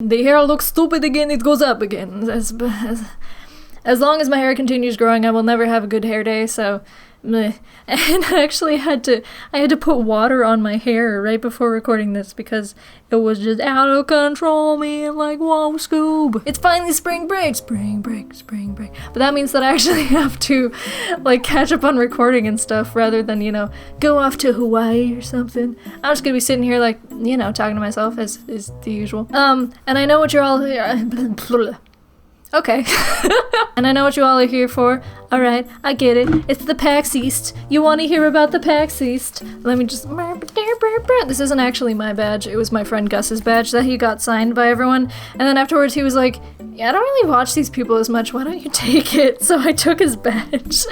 The hair looks stupid again, it goes up again. As long as my hair continues growing, I will never have a good hair day, so meh. And I actually had to put water on my hair right before recording this because it was just out of control, man. Like, whoa, Scoob. It's finally spring break. But that means that I actually have to, like, catch up on recording and stuff rather than, you know, go off to Hawaii or something. I'm just gonna be sitting here, like, you know, talking to myself as is the usual. And I know what you're all here. Okay. And I know what you all are here for. Alright, I get it. It's the PAX East. You want to hear about the PAX East? Let me just... This isn't actually my badge. It was my friend Gus's badge that he got signed by everyone. And then afterwards he was like, yeah, I don't really watch these people as much. Why don't you take it? So I took his badge.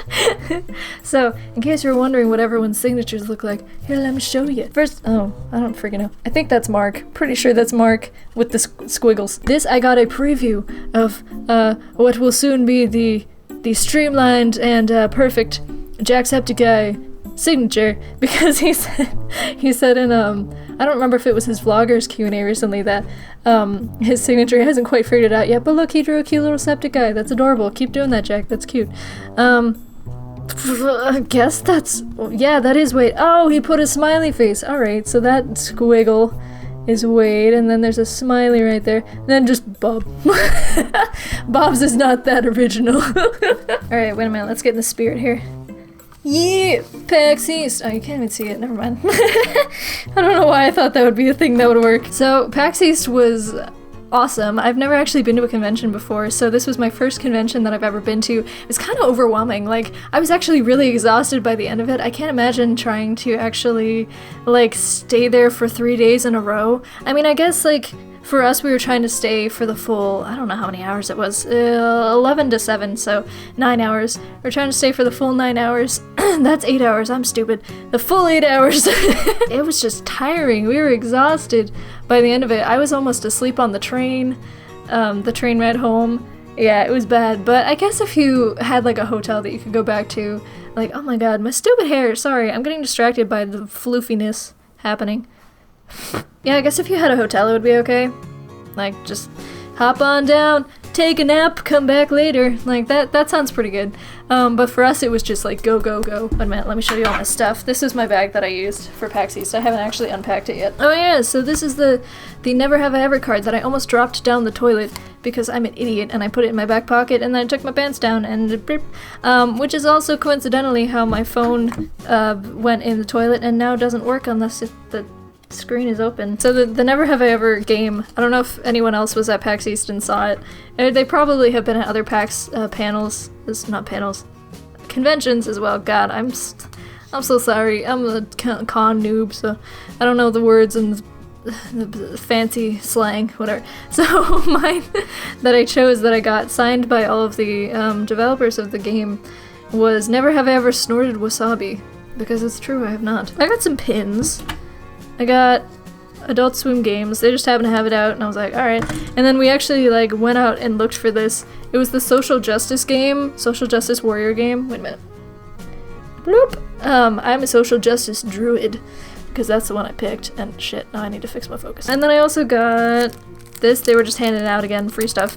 So, in case you're wondering what everyone's signatures look like, here, let me show you. First, oh, I don't freaking know. I think that's Mark. Pretty sure that's Mark with the squiggles. This, I got a preview of what will soon be the streamlined and perfect Jacksepticeye signature, because he said in I don't remember if it was his vloggers Q&A recently that his signature hasn't quite figured it out yet, but look, he drew a cute little Septiceye. That's adorable. Keep doing that, Jack. That's cute. I guess that's, yeah, that is Wade. Oh, he put a smiley face. Alright, so that squiggle is Wade, and then there's a smiley right there, and then just Bob. Bob's is not that original. Alright, wait a minute, let's get in the spirit here. Yeah! PAX East! Oh, you can't even see it, never mind. I don't know why I thought that would be a thing that would work. So, PAX East was awesome. I've never actually been to a convention before, so this was my first convention that I've ever been to. It was kind of overwhelming. Like, I was actually really exhausted by the end of it. I can't imagine trying to actually, like, stay there for 3 days in a row. I mean, I guess, like, for us, we were trying to stay for the full, I don't know how many hours it was, 11 to 7, so 9 hours. We're trying to stay for the full 9 hours. That's 8 hours, I'm stupid. The full 8 hours. It was just tiring. We were exhausted by the end of it. I was almost asleep on the train ride home. Yeah, it was bad, but I guess if you had like a hotel that you could go back to, like, oh my god, my stupid hair, sorry, I'm getting distracted by the floofiness happening. Yeah, I guess if you had a hotel it would be okay. Like, just hop on down, take a nap, come back later. Like, that sounds pretty good. But for us it was just like, go, go, go. Wait a minute, let me show you all my stuff. This is my bag that I used for PAX East. I haven't actually unpacked it yet. Oh yeah, so this is the Never Have I Ever card that I almost dropped down the toilet because I'm an idiot and I put it in my back pocket and then I took my pants down and which is also coincidentally how my phone went in the toilet and now doesn't work unless the screen is open. So the Never Have I Ever game, I don't know if anyone else was at PAX East and saw it. They probably have been at other PAX conventions as well. God, I'm so sorry. I'm a con noob, so I don't know the words and the fancy slang, whatever. So mine that I chose that I got signed by all of the developers of the game was Never Have I Ever Snorted Wasabi, because it's true, I have not. I got some pins. I got Adult Swim games. They just happened to have it out and I was like, alright. And then we actually like went out and looked for this. It was the social justice game, social justice warrior game. Wait a minute. Bloop. I'm a social justice druid because that's the one I picked, and shit, now I need to fix my focus. And then I also got this. They were just handing it out again, free stuff.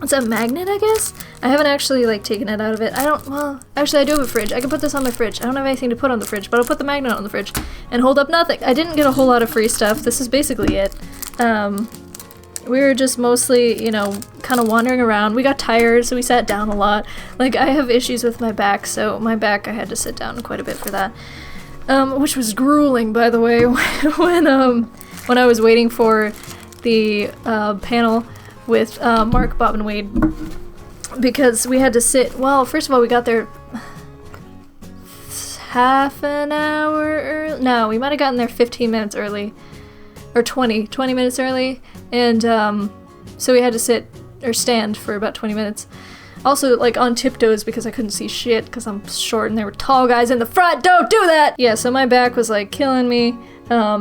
It's a magnet, I guess? I haven't actually, like, taken it out of it. Well, actually I do have a fridge. I can put this on my fridge. I don't have anything to put on the fridge, but I'll put the magnet on the fridge and hold up nothing. I didn't get a whole lot of free stuff. This is basically it. We were just mostly, you know, kind of wandering around. We got tired, so we sat down a lot. Like, I have issues with my back, so my back, I had to sit down quite a bit for that. Which was grueling, by the way, when I was waiting for the panel with Mark, Bob, and Wade, because we had to sit, well, first of all, we got there half an hour early. No, we might have gotten there 15 minutes early, or 20 minutes early, and so we had to sit, or stand for about 20 minutes. Also, like, on tiptoes because I couldn't see shit because I'm short and there were tall guys in the front. Don't do that! Yeah, so my back was, like, killing me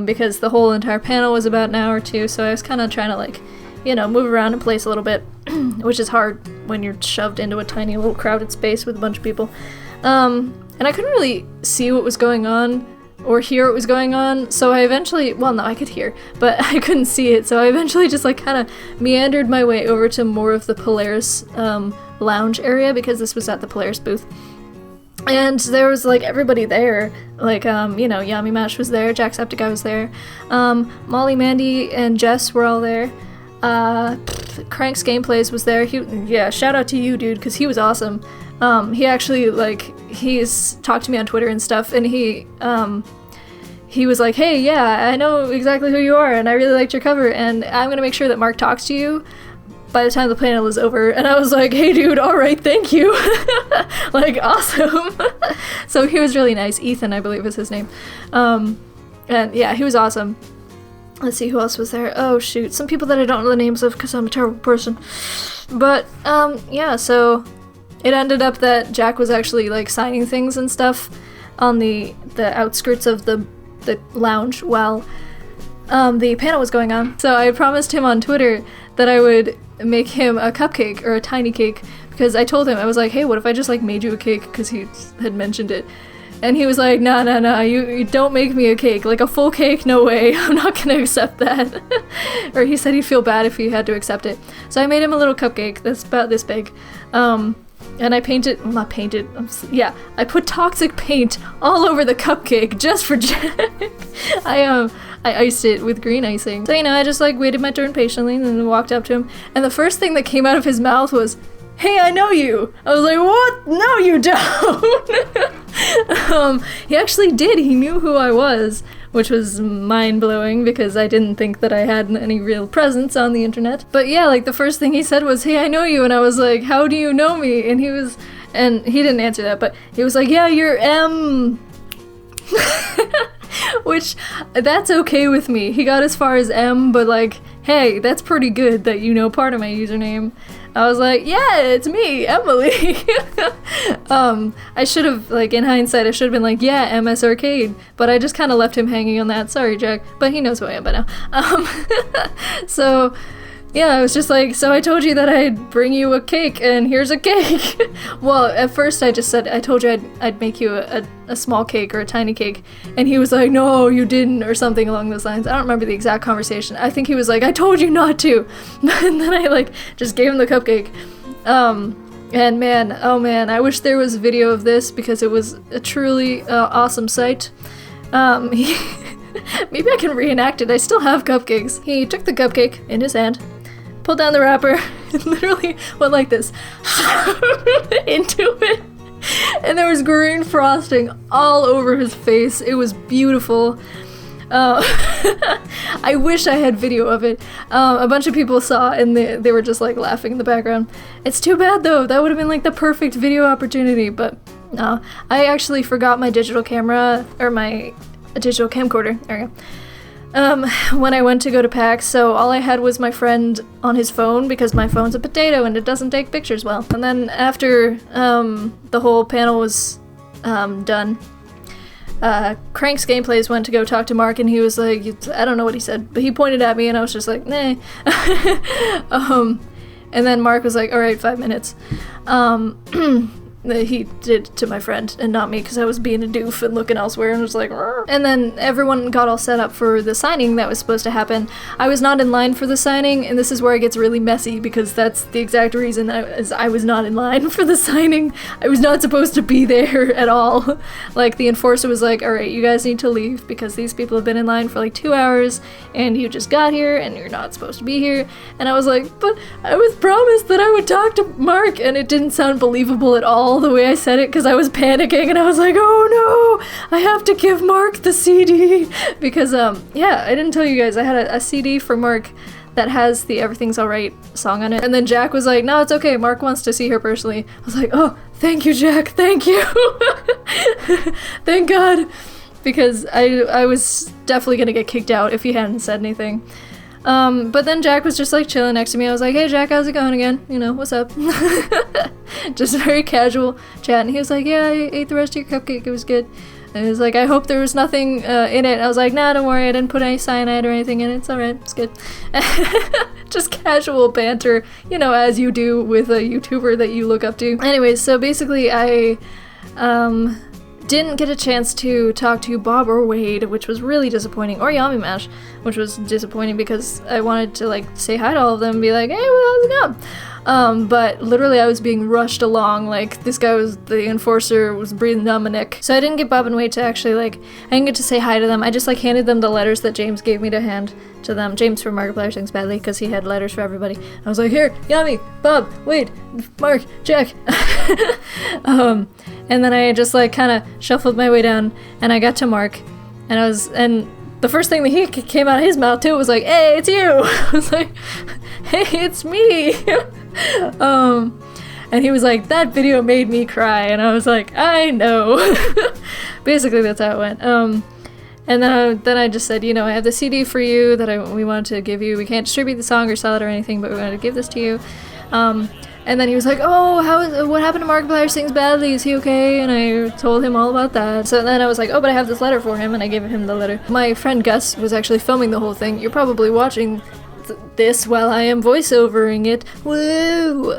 because the whole entire panel was about an hour or two, so I was kind of trying to, like, you know, move around in place a little bit, which is hard when you're shoved into a tiny little crowded space with a bunch of people. And I couldn't really see what was going on or hear what was going on, so I eventually, well, no, I could hear, but I couldn't see it, so I eventually just like kind of meandered my way over to more of the Polaris lounge area, because this was at the Polaris booth. And there was like everybody there, like you know, Yami Mash was there, Jacksepticeye was there, Molly, Mandy, and Jess were all there. Crank's Gameplays was there. Yeah, shout out to you, dude, because he was awesome. He actually, like, he's talked to me on Twitter and stuff, and he was like, hey, yeah, I know exactly who you are, and I really liked your cover, and I'm gonna make sure that Mark talks to you by the time the panel is over. And I was like, hey, dude, alright, thank you. Like, awesome. So he was really nice. Ethan, I believe is his name. And yeah, he was awesome. Let's see who else was there. Oh, shoot. Some people that I don't know the names of because I'm a terrible person. But, yeah, so it ended up that Jack was actually, like, signing things and stuff on the outskirts of the lounge while the panel was going on. So I promised him on Twitter that I would make him a cupcake or a tiny cake, because I told him, I was like, hey, what if I just, like, made you a cake, because he had mentioned it. And he was like, nah, you don't make me a cake. Like, a full cake? No way. I'm not gonna accept that. Or he said he'd feel bad if he had to accept it. So I made him a little cupcake that's about this big. And I painted, well, not painted, yeah, I put toxic paint all over the cupcake just for Jack. I iced it with green icing. So, you know, I just, like, waited my turn patiently and then walked up to him. And the first thing that came out of his mouth was, hey, I know you! I was like, what? No, you don't! He actually did. He knew who I was, which was mind-blowing because I didn't think that I had any real presence on the internet. But yeah, like, the first thing he said was, hey, I know you, and I was like, how do you know me? And he didn't answer that, but he was like, yeah, you're M. Which, that's okay with me. He got as far as M, but like, hey, that's pretty good that you know part of my username. I was like, yeah, it's me, Emily. I should have, like, in hindsight, I should have been like, yeah, MS Arcade, but I just kind of left him hanging on that. Sorry, Jack, but he knows who I am by now. So, yeah, I was just like, so I told you that I'd bring you a cake, and here's a cake. Well, at first I just said, I told you I'd make you a small cake or a tiny cake, and he was like, no, you didn't, or something along those lines. I don't remember the exact conversation. I think he was like, I told you not to. And then I, like, just gave him the cupcake. And man, oh man, I wish there was video of this because it was a truly awesome sight. Maybe I can reenact it. I still have cupcakes. He took the cupcake in his hand, pulled down the wrapper, and literally went like this into it. And there was green frosting all over his face. It was beautiful. I wish I had video of it. A bunch of people saw and they were just like laughing in the background. It's too bad though. That would have been like the perfect video opportunity, but no. I actually forgot my digital camera, or my digital camcorder. There we go. When I went to go to PAX, so all I had was my friend on his phone because my phone's a potato and it doesn't take pictures well. And then after the whole panel was done, Crank's Gameplays went to go talk to Mark, and he was like, I don't know what he said, but he pointed at me and I was just like, nah. And then Mark was like, alright, 5 minutes. He did to my friend and not me because I was being a doof and looking elsewhere and was like, rrr. And then everyone got all set up for the signing that was supposed to happen. I was not in line for the signing, and this is where it gets really messy because that's the exact reason I was not in line for the signing. I was not supposed to be there at all. Like, the enforcer was like, alright, you guys need to leave because these people have been in line for like 2 hours and you just got here and you're not supposed to be here. And I was like, but I was promised that I would talk to Mark, and it didn't sound believable at all the way I said it because I was panicking and I was like, oh no, I have to give Mark the CD because yeah, I didn't tell you guys I had a CD for Mark that has the Everything's Alright song on it, and then Jack was like, no, it's okay, Mark wants to see her personally. I was like, oh, thank you, Jack, thank you. Thank God, because I was definitely gonna get kicked out if he hadn't said anything. But then Jack was just like chilling next to me. I was like, hey Jack, how's it going again? You know, what's up? Just very casual chat. And he was like, yeah, I ate the rest of your cupcake, it was good. And he was like, I hope there was nothing in it. I was like, nah, don't worry, I didn't put any cyanide or anything in it, it's alright, it's good. Just casual banter, you know, as you do with a YouTuber that you look up to. Anyways, so basically I didn't get a chance to talk to Bob or Wade, which was really disappointing, or Yami Mash, which was disappointing because I wanted to like say hi to all of them and be like, hey, how's it going? But literally I was being rushed along, like this guy was, the enforcer was breathing down my neck. So I didn't get Bob and Wade to actually like, I didn't get to say hi to them. I just like handed them the letters that James gave me to hand to them. James from Markiplier Sings Badly, because he had letters for everybody. I was like, here, Yami, Bob, Wade, Mark, Jack. And then I just like kind of shuffled my way down and I got to Mark and the first thing that he came out of his mouth too was like, hey, it's you. I was like, hey, it's me. And he was like, that video made me cry. And I was like, I know. Basically that's how it went. And then I just said, you know, I have the CD for you that we wanted to give you. We can't distribute the song or sell it or anything, but we wanted to give this to you. And then he was like, oh, what happened to Markiplier Sings Badly? Is he okay? And I told him all about that. So then I was like, oh, but I have this letter for him, and I gave him the letter. My friend Gus was actually filming the whole thing. You're probably watching this while I am voiceovering it. Woo!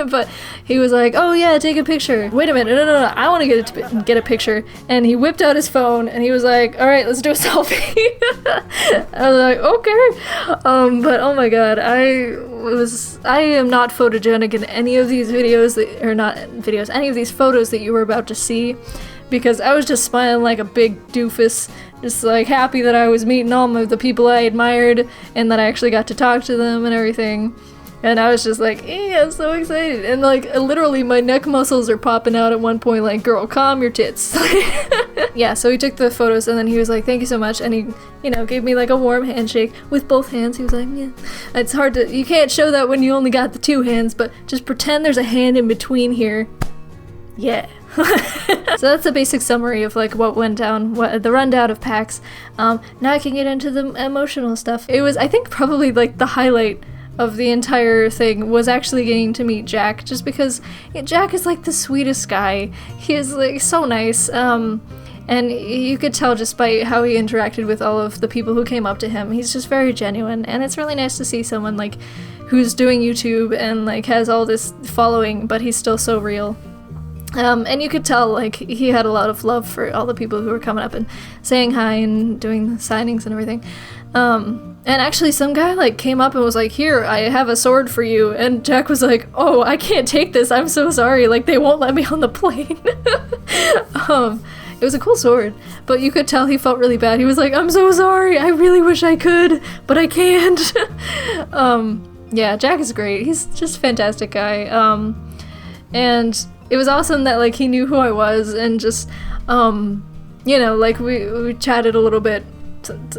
But he was like, oh yeah, take a picture. Wait a minute, no, I want to get a picture. And he whipped out his phone and he was like, all right, let's do a selfie. I was like, okay. But oh my god, I am not photogenic in any of these videos any of these photos that you were about to see, because I was just smiling like a big doofus, just like happy that I was meeting all of the people I admired and that I actually got to talk to them and everything. And I was just like, I'm so excited. And like literally my neck muscles are popping out at one point, like, girl, calm your tits. Yeah, so he took the photos and then he was like, thank you so much. And he, you know, gave me like a warm handshake with both hands. He was like, yeah. It's hard to, you can't show that when you only got the two hands, but just pretend there's a hand in between here. Yeah. So that's the basic summary of like what went down, the rundown of PAX. Now I can get into the emotional stuff. It was, I think, probably like the highlight of the entire thing was actually getting to meet Jack, just because Jack is like the sweetest guy. He is like so nice, and you could tell just by how he interacted with all of the people who came up to him. He's just very genuine, and it's really nice to see someone like who's doing YouTube and like has all this following, but he's still so real. And you could tell, like, he had a lot of love for all the people who were coming up and saying hi and doing the signings and everything. And actually some guy, like, came up and was like, here, I have a sword for you. And Jack was like, oh, I can't take this, I'm so sorry, like, they won't let me on the plane. It was a cool sword, but you could tell he felt really bad. He was like, I'm so sorry, I really wish I could, but I can't. Yeah, Jack is great. He's just a fantastic guy. And it was awesome that like he knew who I was, and just you know, like we chatted a little bit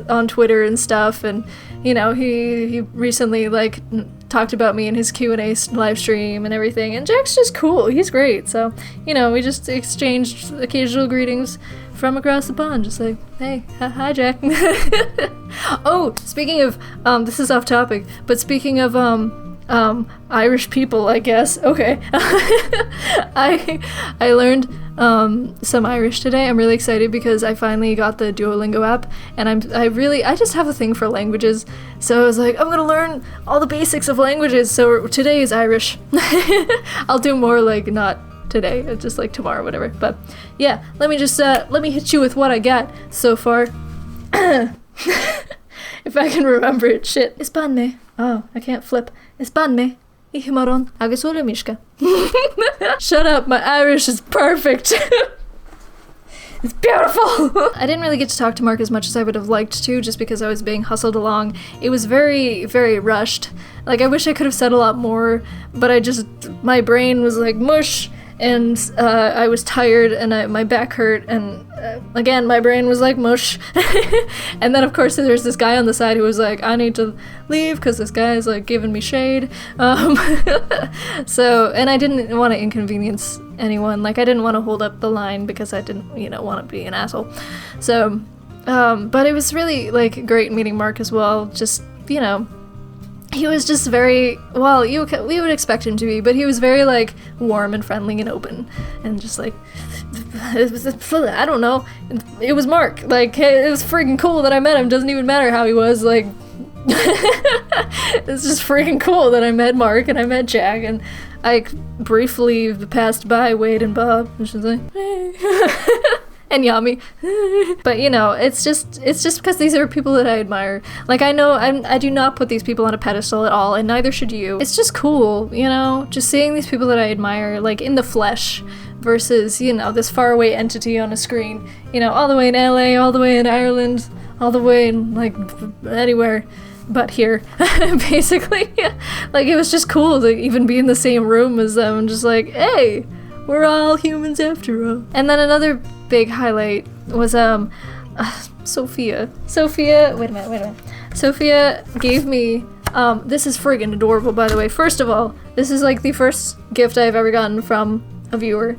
on Twitter and stuff, and you know, he recently like talked about me in his Q&A live stream and everything, and Jack's just cool. He's great. So, you know, we just exchanged occasional greetings from across the pond, just like, hey, hi Jack. Oh, speaking of this is off topic, but speaking of Irish people, I guess. Okay. I learned some Irish today. I'm really excited because I finally got the Duolingo app, and I just have a thing for languages. So I was like, I'm gonna learn all the basics of languages. So today is Irish. I'll do more like not today, just like tomorrow, whatever. But yeah, let me hit you with what I got so far. If I can remember it, shit. Ispanne. Oh, I can't flip. Ispanne. Ihimaron. Agasura Mishka. Shut up, my Irish is perfect. It's beautiful! I didn't really get to talk to Mark as much as I would have liked to, just because I was being hustled along. It was very, very rushed. Like, I wish I could have said a lot more, but my brain was like mush, and I was tired, and my back hurt, and again, my brain was like mush. And then of course there's this guy on the side who was like, I need to leave because this guy is like giving me shade. So, and I didn't want to inconvenience anyone. Like, I didn't want to hold up the line because I didn't, you know, want to be an asshole. So, but it was really like great meeting Mark as well. Just, you know, he was just very, well, we would expect him to be, but he was very like warm and friendly and open, and just like, I don't know, it was Mark. Like, it was freaking cool that I met him. Doesn't even matter how he was, like, it's just freaking cool that I met Mark and I met Jack, and I briefly passed by Wade and Bob, and she's like, hey. And Yami. But you know, it's just because these are people that I admire. Like, I know I do not put these people on a pedestal at all, and neither should you. It's just cool, you know, just seeing these people that I admire, like, in the flesh, versus, you know, this faraway entity on a screen, you know, all the way in LA, all the way in Ireland, all the way in, like, anywhere but here. Basically. Like, it was just cool to even be in the same room as them, and just like, hey, we're all humans after all. And then another big highlight was Sophia. Wait a minute. Sophia gave me this is friggin' adorable, by the way. First of all, this is like the first gift I've ever gotten from a viewer,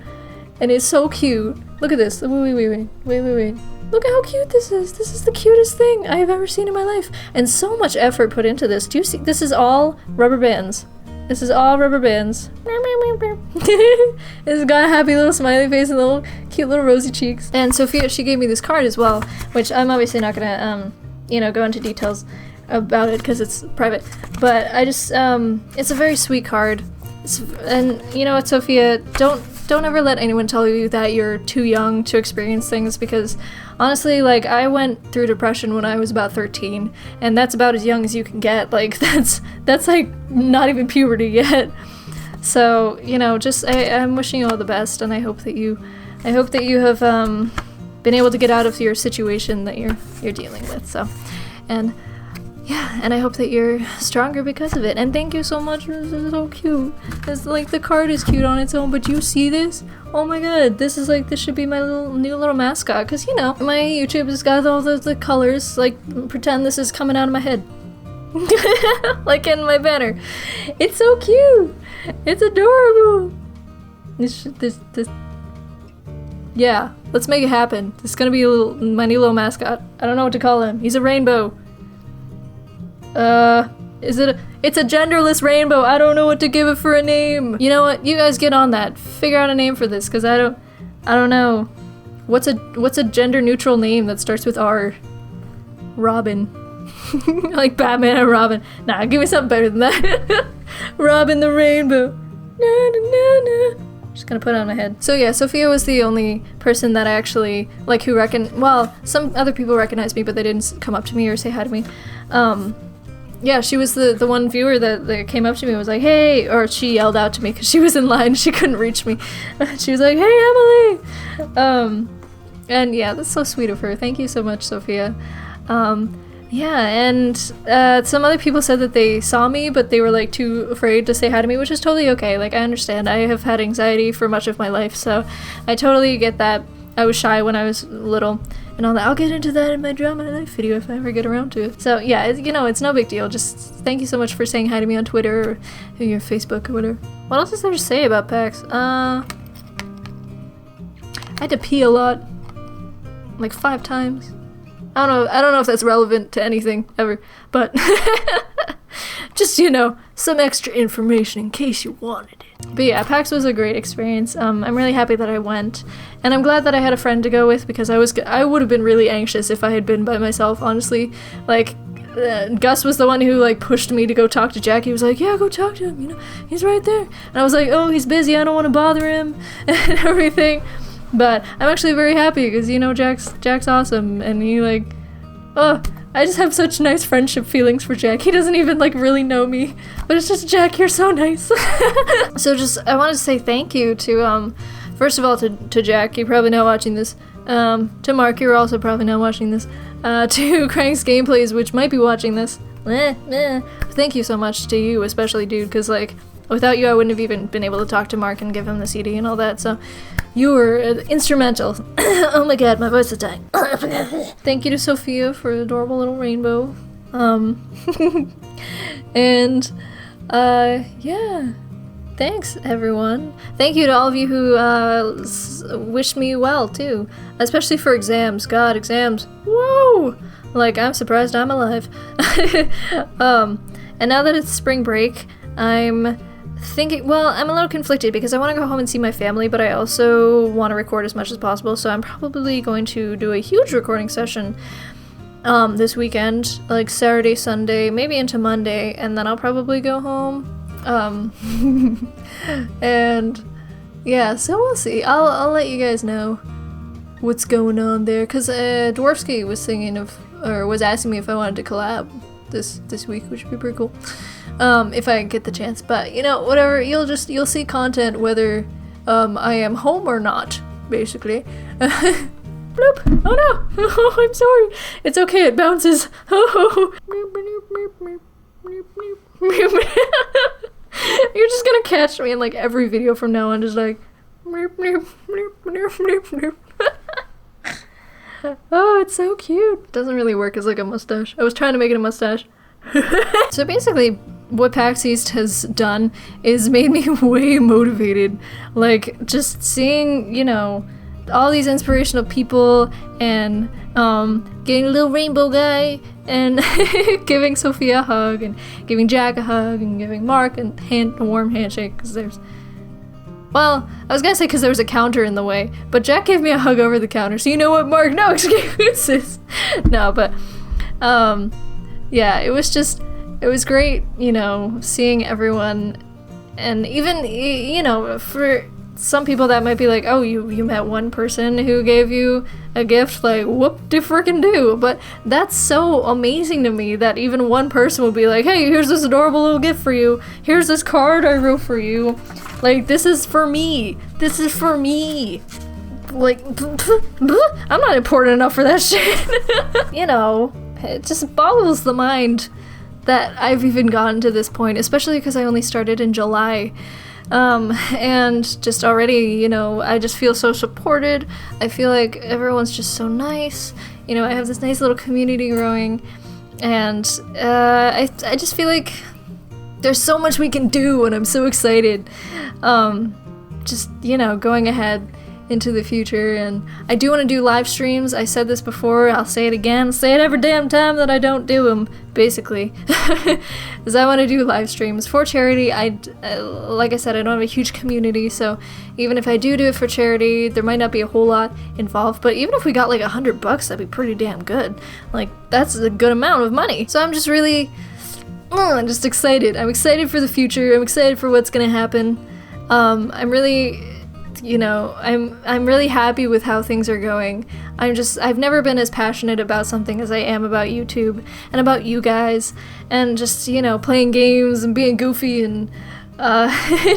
and it's so cute. Look at this. Wait. Look at how cute this is. This is the cutest thing I have ever seen in my life, and so much effort put into this. Do you see? This is all rubber bands. This is all rubber bands. It's got a happy little smiley face and little cute little rosy cheeks. And Sophia, she gave me this card as well, which I'm obviously not gonna you know, go into details about it because it's private. But I just it's a very sweet card. And you know what, Sophia, don't ever let anyone tell you that you're too young to experience things, because honestly, like, I went through depression when I was about 13, and that's about as young as you can get. Like, that's like not even puberty yet. So, you know, just I'm wishing you all the best, and I hope that you have been able to get out of your situation that you're dealing with. So, and yeah, and I hope that you're stronger because of it. And thank you so much. This is so cute. It's like, the card is cute on its own, but you see this? Oh my god, this should be my new little mascot. Because, you know, my YouTube has got all the colors. Like, pretend this is coming out of my head. Like in my banner. It's so cute. It's adorable. This. Yeah, let's make it happen. This is gonna be my new little mascot. I don't know what to call him. He's a rainbow. It's a genderless rainbow. I don't know what to give it for a name. You know what? You guys get on that. Figure out a name for this, because I don't know. What's a gender neutral name that starts with R? Robin. Like Batman and Robin. Nah, give me something better than that. Robin the Rainbow. Na na na na. Just gonna put it on my head. So yeah, Sophia was the only person that I actually, like, well, some other people recognized me, but they didn't come up to me or say hi to me. Yeah, she was the one viewer that came up to me and was like, hey, or she yelled out to me because she was in line, she couldn't reach me. She was like, hey, Emily! And yeah, that's so sweet of her. Thank you so much, Sophia. Yeah, and some other people said that they saw me, but they were, like, too afraid to say hi to me, which is totally okay. Like, I understand. I have had anxiety for much of my life, so I totally get that. I was shy when I was little and all that. I'll get into that in my drama life video if I ever get around to it. So yeah, you know, it's no big deal. Just thank you so much for saying hi to me on Twitter or your Facebook or whatever. What else is there to say about PAX? I had to pee a lot. Like 5 times. I don't know if that's relevant to anything ever, but just, you know, some extra information in case you wanted it. But yeah, PAX was a great experience. I'm really happy that I went, and I'm glad that I had a friend to go with, because I would have been really anxious if I had been by myself, honestly. Like, Gus was the one who, like, pushed me to go talk to Jack. He was like, yeah, go talk to him, you know, he's right there. And I was like, oh, he's busy, I don't want to bother him, and everything. But I'm actually very happy, because, you know, Jack's awesome, and he, like, oh, I just have such nice friendship feelings for Jack. He doesn't even, like, really know me, but it's just, Jack, you're so nice. So just, I wanted to say thank you to, first of all, to Jack, you're probably not watching this, to Mark, you're also probably not watching this, to Crank's Gameplays, which might be watching this. Thank you so much to you, especially, dude, because, like, without you, I wouldn't have even been able to talk to Mark and give him the CD and all that, so you were instrumental. Oh my god, my voice is dying. Thank you to Sophia for the adorable little rainbow. And, yeah. Thanks, everyone. Thank you to all of you who wished me well, too. Especially for exams. God, exams. Whoa! Like, I'm surprised I'm alive. And now that it's spring break, I'm thinking, well, I'm a little conflicted because I want to go home and see my family, but I also want to record as much as possible, so I'm probably going to do a huge recording session this weekend, like Saturday, Sunday, maybe into Monday, and then I'll probably go home. And yeah, so we'll see. I'll let you guys know what's going on there, because Dwarfsky was thinking of, or was asking me if I wanted to collab this week, which would be pretty cool. If I get the chance, but you know, whatever, you'll see content whether I am home or not, basically. Bloop! Oh no! Oh, I'm sorry. It's okay, it bounces. Oh. You're just gonna catch me in like every video from now on, just like. Oh, it's so cute. Doesn't really work as like a mustache. I was trying to make it a mustache. So basically, what PAX East has done is made me way motivated. Like, just seeing, you know, all these inspirational people and getting a little rainbow guy and giving Sophia a hug and giving Jack a hug and giving Mark a warm handshake, because there's, well, I was gonna say because there was a counter in the way, but Jack gave me a hug over the counter, so you know what, Mark? No excuses! No, but, yeah, it was great, you know, seeing everyone, and even, you know, for some people that might be like, oh, you met one person who gave you a gift, like, whoop-de-frickin-do, but that's so amazing to me that even one person would be like, hey, here's this adorable little gift for you, here's this card I wrote for you, like, this is for me, like, I'm not important enough for that shit. You know, it just boggles the mind that I've even gotten to this point, especially because I only started in July. And just already, you know, I just feel so supported. I feel like everyone's just so nice. You know, I have this nice little community growing, and I just feel like there's so much we can do, and I'm so excited. Just, you know, going ahead into the future, and I do want to do live streams. I said this before, I'll say it again, say it every damn time that I don't do them, basically. Because I want to do live streams for charity. Like I said, I don't have a huge community, so even if I do it for charity, there might not be a whole lot involved, but even if we got like $100, that'd be pretty damn good. Like, that's a good amount of money. So I'm just really, I'm just excited. I'm excited for the future. I'm excited for what's gonna happen. I'm really, you know, I'm really happy with how things are going. I've never been as passionate about something as I am about YouTube and about you guys, and just, you know, playing games and being goofy and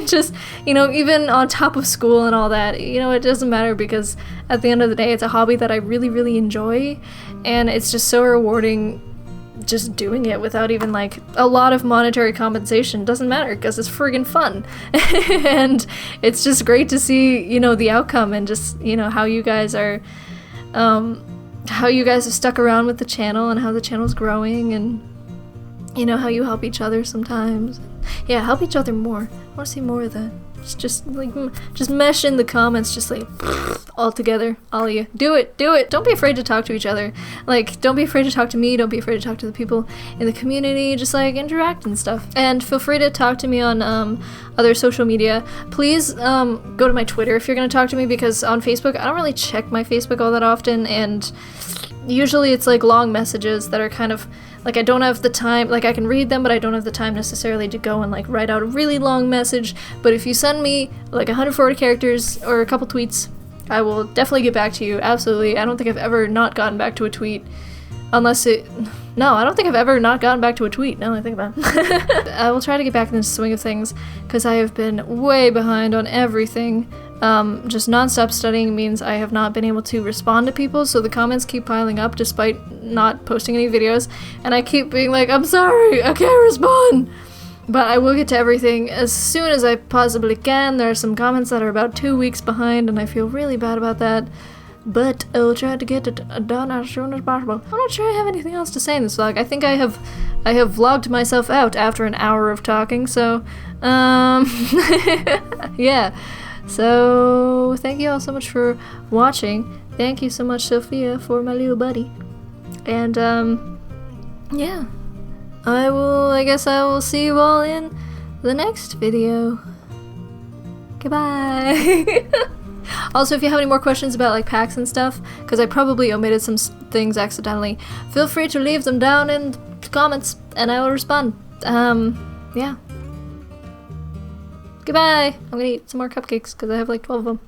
just, you know, even on top of school and all that, you know, it doesn't matter, because at the end of the day, it's a hobby that I really, really enjoy, and it's just so rewarding just doing it without even like a lot of monetary compensation. Doesn't matter, because it's friggin' fun. And it's just great to see, you know, the outcome, and just, you know, how you guys are, how you guys have stuck around with the channel, and how the channel's growing, and, you know, how you help each other sometimes. Yeah, help each other more. I want to see more of that. Just like, just mesh in the comments, just like, all together, all of you. Do it, do it. Don't be afraid to talk to each other. Like, don't be afraid to talk to me, don't be afraid to talk to the people in the community, just like interact and stuff. And feel free to talk to me on other social media. Please go to my Twitter if you're gonna talk to me, because on Facebook, I don't really check my Facebook all that often, and usually it's like long messages that are kind of like, I don't have the time, like I can read them, but I don't have the time necessarily to go and like write out a really long message. But if you send me like 140 characters or a couple tweets, I will definitely get back to you. Absolutely. I don't think I've ever not gotten back to a tweet, unless it, no, I don't think I've ever not gotten back to a tweet, now that I think about it. I will try to get back in the swing of things, because I have been way behind on everything. Just non-stop studying means I have not been able to respond to people, so the comments keep piling up despite not posting any videos, and I keep being like, I'm sorry, I can't respond! But I will get to everything as soon as I possibly can. There are some comments that are about 2 weeks behind, and I feel really bad about that, but I'll try to get it done as soon as possible. I'm not sure I have anything else to say in this vlog. I think I have vlogged myself out after an hour of talking, so, yeah. So, thank you all so much for watching. Thank you so much, Sophia, for my little buddy. And, yeah. I guess I will see you all in the next video. Goodbye! Also, if you have any more questions about, like, PAX and stuff, because I probably omitted some things accidentally, feel free to leave them down in the comments, and I will respond. Yeah. Goodbye! I'm gonna eat some more cupcakes because I have like 12 of them.